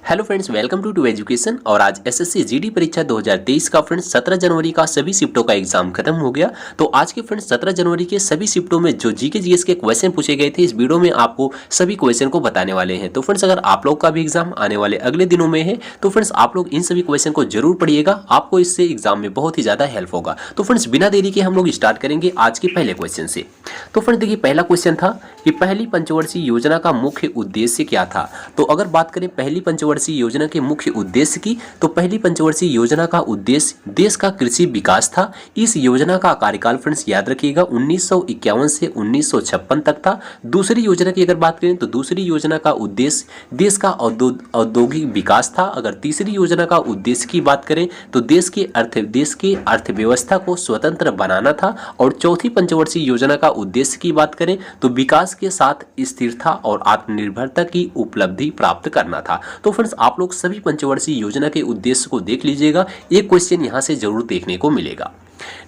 Hello friends, welcome to education. और आज SSC GD परीक्षा 2023 का फ्रेंड्स 17 जनवरी का सभी शिफ्टों का एग्जाम खत्म हो गया। तो आज के फ्रेंड्स 17 जनवरी के सभी शिफ्टों में जो जीके जीएस के क्वेश्चन पूछे गए थे, इस वीडियो में आपको सभी क्वेश्चन को बताने वाले हैं। तो फ्रेंड्स अगर आप लोग का भी एग्जाम आने वाले अगले दिनों में है तो फ्रेंड्स आप लोग इन सभी क्वेश्चन को जरूर पढ़िएगा, आपको इससे एग्जाम में बहुत ही ज्यादा हेल्प होगा। तो फ्रेंड्स बिना देरी के हम लोग स्टार्ट करेंगे आज के पहले क्वेश्चन से। तो फ्रेंड्स देखिए, पहला क्वेश्चन था कि पहली पंचवर्षीय योजना का मुख्य उद्देश्य क्या था। तो अगर बात करें पहली पंचवर्षीय योजना के मुख्य उद्देश्य की, तो पहली पंचवर्षीय योजना का उद्देश्य देश का कृषि विकास था। इस योजना का कार्यकाल फ्रेंड्स याद रखिएगा 1951 से 1956 तक था। दूसरी योजना की अगर बात करें तो दूसरी योजना का उद्देश्य देश का औद्योगिक विकास था। अगर तीसरी योजना का उद्देश्य की बात करें तो देश की अर्थव्यवस्था को स्वतंत्र बनाना था। और चौथी पंचवर्षीय योजना का उद्देश्य की बात करें तो विकास के साथ स्थिरता और आत्मनिर्भरता की उपलब्धि प्राप्त करना था। तो फ्रेंड्स आप लोग सभी पंचवर्षीय योजना के उद्देश्य को देख लीजिएगा, एक क्वेश्चन यहां से जरूर देखने को मिलेगा।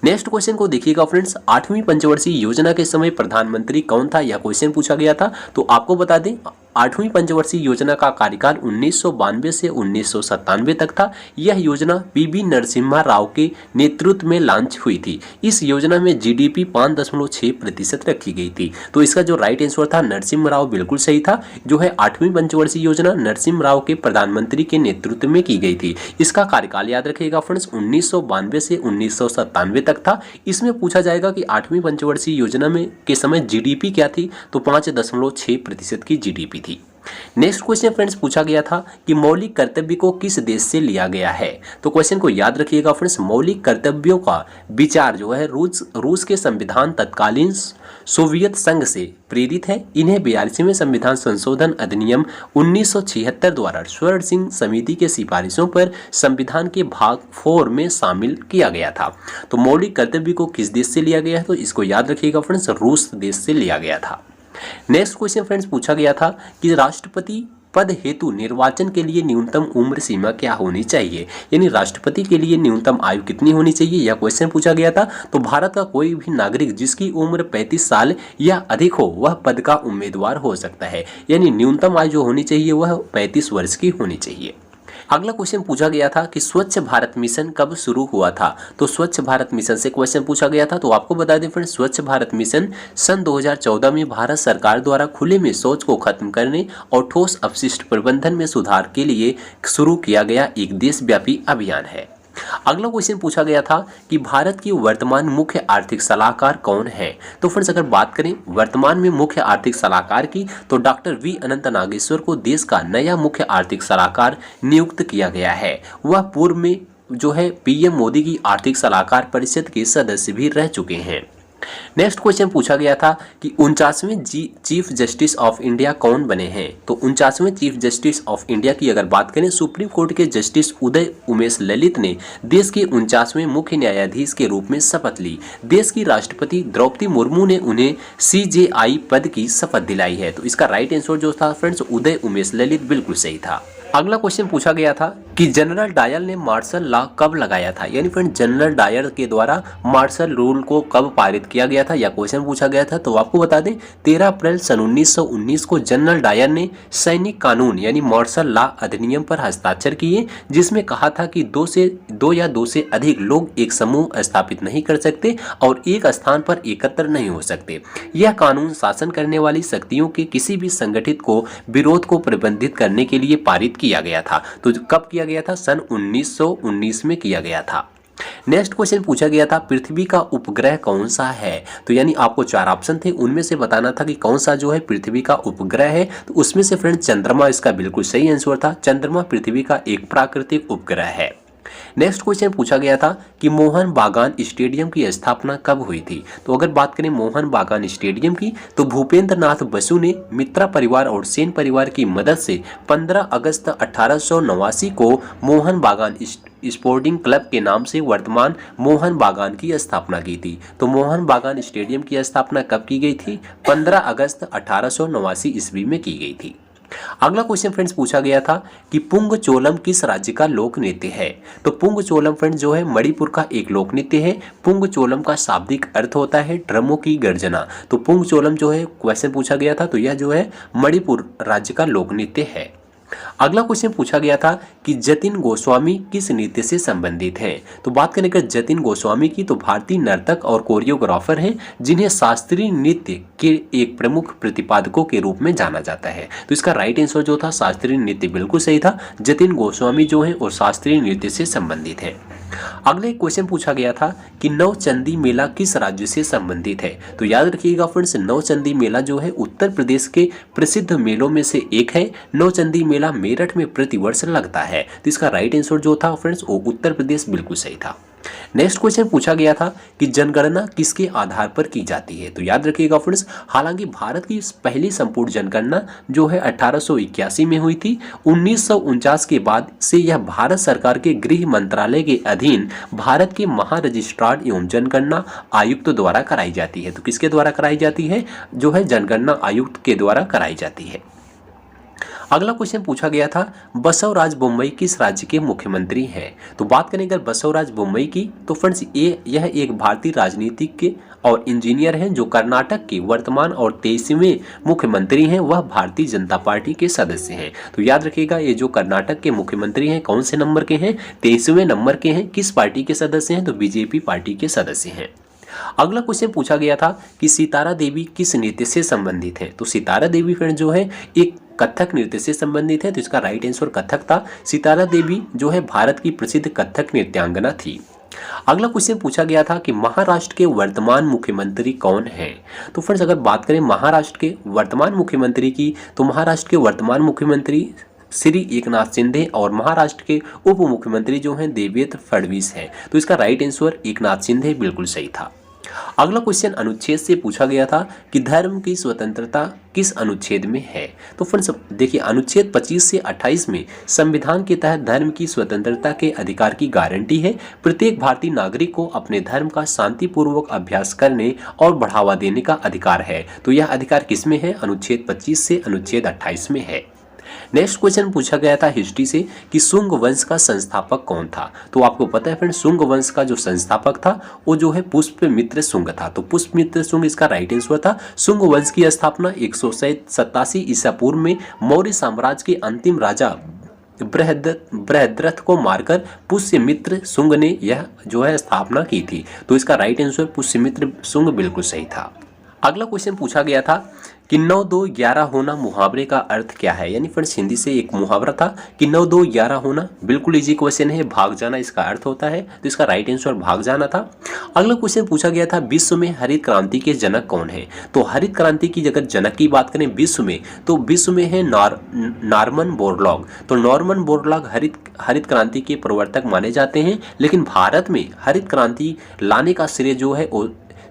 नेक्स्ट क्वेश्चन को देखिएगा फ्रेंड्स, 8वीं पंचवर्षीय योजना के समय प्रधानमंत्री कौन था, यह क्वेश्चन पूछा गया था। तो आपको बता दें 8वीं पंचवर्षीय योजना का कार्यकाल 1992 से 1997 तक था। यह योजना पीवी नरसिम्हा राव के नेतृत्व में लॉन्च हुई थी। इस योजना में जीडीपी 5.6% रखी गई थी। तो इसका जो राइट आंसर था नरसिम्हा राव, बिल्कुल सही था। जो है 8वीं पंचवर्षीय योजना नरसिम्हा राव के प्रधानमंत्री के नेतृत्व में की गई थी। इसका कार्यकाल याद रखिएगा फ्रेंड्स 1992 से 1997 तक था। इसमें पूछा जाएगा कि 8वीं पंचवर्षीय योजना में के समय जीडीपी क्या थी, तो 5.6% की जीडीपी थी। नेक्स्ट क्वेश्चन फ्रेंड्स पूछा गया था कि मौलिक कर्तव्य को किस देश से लिया गया है। तो क्वेश्चन को याद रखिएगा फ्रेंड्स, मौलिक कर्तव्यों का विचार जो है रूस के संविधान तत्कालीन सोवियत संघ से प्रेरित है। इन्हें 42वें संविधान संशोधन अधिनियम 1976 द्वारा स्वर्ण सिंह समिति के सिफारिशों पर संविधान के भाग 4 में शामिल किया गया था। तो मौलिक कर्तव्य को किस देश से लिया गया है, तो इसको याद रखिएगा फ्रेंड्स, रूस देश से लिया गया था। नेक्स्ट क्वेश्चन फ्रेंड्स पूछा गया था कि राष्ट्रपति पद हेतु निर्वाचन के लिए न्यूनतम उम्र सीमा क्या होनी चाहिए, यानी राष्ट्रपति के लिए न्यूनतम आयु कितनी होनी चाहिए, यह क्वेश्चन पूछा गया था। तो भारत का कोई भी नागरिक जिसकी उम्र 35 साल या अधिक हो वह पद का उम्मीदवार हो सकता है, यानी न्यूनतम आयु जो होनी चाहिए वह 35 वर्ष की होनी चाहिए। अगला क्वेश्चन पूछा गया था कि स्वच्छ भारत मिशन कब शुरू हुआ था। तो स्वच्छ भारत मिशन से क्वेश्चन पूछा गया था। तो आपको बता दें फ्रेंड्स, स्वच्छ भारत मिशन सन 2014 में भारत सरकार द्वारा खुले में शौच को खत्म करने और ठोस अपशिष्ट प्रबंधन में सुधार के लिए शुरू किया गया एक देशव्यापी अभियान है। अगला क्वेश्चन पूछा गया था कि भारत की वर्तमान मुख्य आर्थिक सलाहकार कौन है। तो फ्रेंड्स अगर बात करें वर्तमान में मुख्य आर्थिक सलाहकार की, तो डॉक्टर वी अनंत नागेश्वर को देश का नया मुख्य आर्थिक सलाहकार नियुक्त किया गया है। वह पूर्व में जो है पीएम मोदी की आर्थिक सलाहकार परिषद के सदस्य भी रह चुके हैं। नेक्स्ट क्वेश्चन पूछा गया था कि 49वें चीफ जस्टिस ऑफ इंडिया कौन बने हैं। तो 49वें चीफ जस्टिस ऑफ इंडिया की अगर बात करें, सुप्रीम कोर्ट के जस्टिस उदय उमेश ललित ने देश के 49वें मुख्य न्यायाधीश के रूप में शपथ ली। देश की राष्ट्रपति द्रौपदी मुर्मू ने उन्हें सीजेआई पद की शपथ दिलाई है। तो इसका राइट आंसर जो था फ्रेंड्स उदय उमेश ललित, बिल्कुल सही था। अगला क्वेश्चन पूछा गया था कि जनरल डायर ने मार्शल लॉ कब लगाया था, यानी फ्रेंड जनरल डायर के द्वारा मार्शल रूल को कब पारित किया गया था, यह क्वेश्चन पूछा गया था। तो आपको बता दें 13 अप्रैल सन 1919 को जनरल डायर ने सैनिक कानून यानी मार्शल लॉ अधिनियम पर हस्ताक्षर किए, जिसमें कहा था कि दो या दो से अधिक लोग एक समूह स्थापित नहीं कर सकते और एक स्थान पर एकत्र नहीं हो सकते। यह कानून शासन करने वाली शक्तियों के किसी भी संगठित को विरोध को प्रतिबंधित करने के लिए पारित किया गया था। तो कब किया गया था, सन 1919 में किया गया था। नेक्स्ट क्वेश्चन पूछा गया था पृथ्वी का उपग्रह कौन सा है। तो यानी आपको 4 ऑप्शन थे, उनमें से बताना था कि कौन सा जो है पृथ्वी का उपग्रह है। तो उसमें से फ्रेंड चंद्रमा इसका बिल्कुल सही आंसर था। चंद्रमा पृथ्वी का एक प्राकृतिक उपग्रह है। नेक्स्ट क्वेश्चन पूछा गया था कि मोहन बागान स्टेडियम की स्थापना कब हुई थी। तो अगर बात करें मोहन बागान स्टेडियम की, तो भूपेंद्र नाथ बसु ने मित्रा परिवार और सेन परिवार की मदद से 15 अगस्त 1889 को मोहन बागान स्पोर्टिंग क्लब के नाम से वर्तमान मोहन बागान की स्थापना की थी। तो मोहन बागान स्टेडियम की स्थापना कब की गई थी, 15 अगस्त 1889 ईस्वी में की गई थी। अगला क्वेश्चन फ्रेंड्स पूछा गया था कि पुंग चोलम किस राज्य का लोक नृत्य है। तो पुंग चोलम फ्रेंड्स जो है मणिपुर का एक लोक नृत्य है। पुंग चोलम का शाब्दिक अर्थ होता है ड्रमों की गर्जना। तो पुंग चोलम जो है क्वेश्चन पूछा गया था, तो यह जो है मणिपुर राज्य का लोक नृत्य है। अगला क्वेश्चन पूछा गया था कि जतिन गोस्वामी किस नृत्य से संबंधित हैं। तो बात करें अगर जतिन गोस्वामी की, तो भारतीय नर्तक और कोरियोग्राफर हैं जिन्हें शास्त्रीय नृत्य के एक प्रमुख प्रतिपादकों के रूप में जाना जाता है। तो इसका राइट आंसर जो था शास्त्रीय नृत्य बिल्कुल सही था। जतिन गोस्वामी जो है वो शास्त्रीय नृत्य से संबंधित है। अगले क्वेश्चन पूछा गया था कि नवचंदी मेला किस राज्य से संबंधित है। तो याद रखिएगा फ्रेंड्स, नवचंदी मेला जो है उत्तर प्रदेश के प्रसिद्ध मेलों में से एक है। नवचंदी मेला मेरठ में प्रतिवर्ष लगता है। तो इसका राइट आंसर जो था फ्रेंड्स वो उत्तर प्रदेश बिल्कुल सही था। नेक्स्ट क्वेश्चन पूछा गया था कि जनगणना किसके आधार पर की जाती है। तो याद रखिएगा फ्रेंड्स, हालांकि भारत की पहली संपूर्ण जनगणना जो है 1881 में हुई थी। 1949 के बाद से यह भारत सरकार के गृह मंत्रालय के अधीन भारत के महारजिस्ट्रार एवं जनगणना आयुक्त द्वारा कराई जाती है। तो किसके द्वारा कराई जाती है, जो है जनगणना आयुक्त के द्वारा कराई जाती है। अगला क्वेश्चन पूछा गया था बसवराज बोम्मई किस राज्य के मुख्यमंत्री हैं। तो बात करें अगर बसवराज बोम्मई की, तो फ्रेंड्स यह एक भारतीय राजनीतिक के और इंजीनियर हैं जो कर्नाटक के वर्तमान और 23वें मुख्यमंत्री हैं। वह भारतीय जनता पार्टी के सदस्य हैं। तो याद रखिएगा ये जो कर्नाटक के मुख्यमंत्री हैं कौन से नंबर के हैं, 23वें नंबर के हैं। किस पार्टी के सदस्य हैं, तो बीजेपी पार्टी के सदस्य हैं। अगला क्वेश्चन पूछा गया था कि सितारा देवी किस नृत्य से संबंधित है। तो सितारा देवी फ्रेंड जो है एक कथक नृत्य से संबंधित है। तो इसका राइट आंसर कथक था। सितारा देवी जो है भारत की प्रसिद्ध कथक नृत्यांगना थी। अगला क्वेश्चन पूछा गया था कि महाराष्ट्र के वर्तमान मुख्यमंत्री कौन हैं। तो फ्रेंड्स अगर बात करें महाराष्ट्र के वर्तमान मुख्यमंत्री की, तो महाराष्ट्र के वर्तमान मुख्यमंत्री श्री एकनाथ शिंदे और महाराष्ट्र के उप मुख्यमंत्री जो हैं देवेंद्र फडणवीस हैं। तो इसका राइट आंसर एकनाथ शिंदे बिल्कुल सही था। अगला क्वेश्चन अनुच्छेद से पूछा गया था कि धर्म की स्वतंत्रता किस अनुच्छेद में है। तो फ्रेंड्स देखिए अनुच्छेद 25 से 28 में संविधान के तहत धर्म की स्वतंत्रता के अधिकार की गारंटी है। प्रत्येक भारतीय नागरिक को अपने धर्म का शांतिपूर्वक अभ्यास करने और बढ़ावा देने का अधिकार है। तो यह अधिकार किसमें है, अनुच्छेद 25 से अनुच्छेद 28 में है। नेक्स्ट क्वेश्चन पूछा गया था हिस्ट्री से कि शुंग वंश का संस्थापक कौन था। तो आपको पता है फ्रेंड शुंग वंश का जो संस्थापक था वो जो है पुष्यमित्र शुंग था। तो पुष्यमित्र शुंग इसका राइट आंसर था। शुंग वंश की स्थापना 187 ईसा पूर्व में मौर्य साम्राज्य के अंतिम राजा बृहद्रथ को मारकर पुष्यमित्र शुंग ने यह जो है स्थापना की थी। तो इसका राइट आंसर पुष्यमित्र शुंग बिल्कुल सही था। अगला क्वेश्चन पूछा गया था कि 9 2 11 होना मुहावरे का अर्थ क्या है। यानी फ्रेंड्स हिंदी से एक मुहावरा था कि 9 2 11 होना। बिल्कुल इजी क्वेश्चन है, भाग जाना इसका अर्थ होता है। तो इसका राइट आंसर भाग जाना था। अगला क्वेश्चन पूछा गया था विश्व में हरित क्रांति के जनक कौन है। तो हरित क्रांति की अगर जनक की बात करें विश्व में, तो विश्व में है नॉर्मन बोरलॉग। तो नॉर्मन बोरलॉग हरित क्रांति के प्रवर्तक माने जाते हैं। लेकिन भारत में हरित क्रांति लाने का श्रेय जो है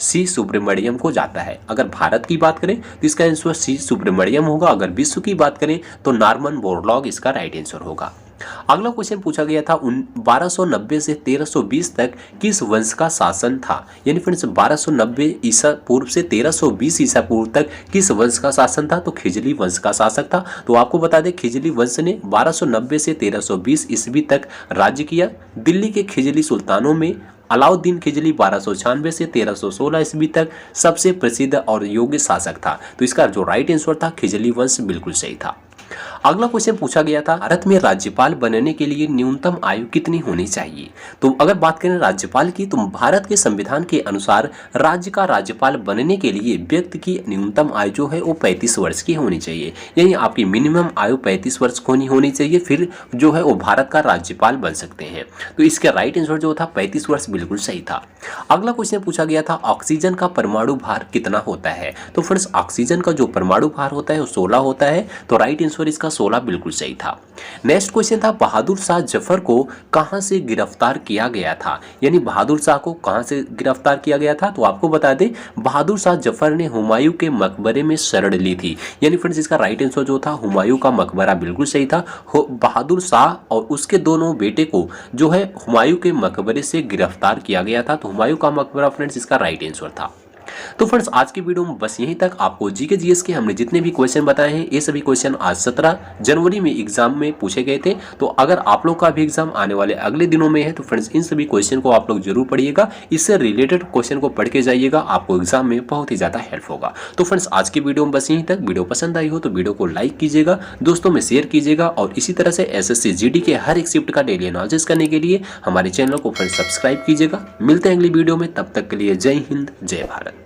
सी सुब्रमण्यम को जाता है। अगर भारत की बात करें तो इसका आंसर सी सुब्रमण्यम होगा। अगर विश्व की बात करें तो नॉर्मन बोरलॉग इसका राइट आंसर होगा। अगला क्वेश्चन पूछा गया था 1290 से 1320 तक किस वंश का शासन था। यानी फ्रेंड्स 1290 ईसा पूर्व से 1320 ईसा पूर्व तक किस वंश का शासन था। तो खिजली वंश का शासक था। तो आपको बता दें खिजली वंश ने 1290 से 1320 ईस्वी तक राज्य किया। दिल्ली के खिजली सुल्तानों में अलाउद्दीन खिजली 1296 से 1316 ईस्वी तक सबसे प्रसिद्ध और योग्य शासक था। तो इसका जो राइट आंसर था खिजली वंश बिल्कुल सही था। अगला क्वेश्चन पूछा गया था भारत में राज्यपाल बनने के लिए न्यूनतम आयु कितनी होनी चाहिए। तो अगर बात करें राज्यपाल की, तो भारत के संविधान के अनुसार राज्य का राज्यपाल बनने के लिए व्यक्ति की न्यूनतम आयु जो है वो 35 वर्ष की होनी चाहिए। यानी आपकी मिनिमम आयु 35 वर्ष होनी चाहिए, फिर जो है वो भारत का राज्यपाल बन सकते हैं। तो इसका राइट आंसर जो था 35 वर्ष बिल्कुल सही था। अगला क्वेश्चन पूछा गया था ऑक्सीजन का परमाणु भार कितना होता है। तो फ्रेंड्स ऑक्सीजन का जो परमाणु भार होता है वो 16 होता है। तो राइट आंसर इसका 16 बिल्कुल सही था। नेक्स्ट क्वेश्चन था बहादुर शाह जफर को कहां से गिरफ्तार किया गया था। यानी बहादुर शाह को कहां से गिरफ्तार किया गया था। तो आपको बता दें बहादुर शाह जफर ने हुमायूं के मकबरे में शरण ली थी। यानी फ्रेंड्स इसका राइट आंसर जो था हुमायूं का मकबरा बिल्कुल सही था। बहादुर शाह और उसके दोनों बेटे को जो है हुमायूं के मकबरे से गिरफ्तार किया गया था। तो हुमायूं का मकबरा फ्रेंड्स इसका राइट आंसर था। तो फ्रेंड्स आज की वीडियो में बस यहीं तक। आपको जीके जीएस के हमने जितने भी क्वेश्चन बताए हैं ये सभी क्वेश्चन आज 17 जनवरी में एग्जाम में पूछे गए थे। तो अगर आप लोग का भी एग्जाम आने वाले अगले दिनों में है तो फ्रेंड्स इन सभी क्वेश्चन को आप लोग जरूर पढ़िएगा। इससे रिलेटेड क्वेश्चन को पढ़ के जाइएगा, आपको एग्जाम में बहुत ही ज्यादा हेल्प होगा। तो फ्रेंड्स आज की वीडियो में बस यहीं तक। वीडियो पसंद आई हो तो वीडियो को लाइक कीजिएगा, दोस्तों में शेयर कीजिएगा और इसी तरह से एसएससी जीडी के हर एक शिफ्ट का डेली एनालिसिस करने के लिए हमारे चैनल को फ्रेंड्स सब्सक्राइब कीजिएगा। मिलते हैं अगली वीडियो में, तब तक के लिए जय हिंद जय भारत।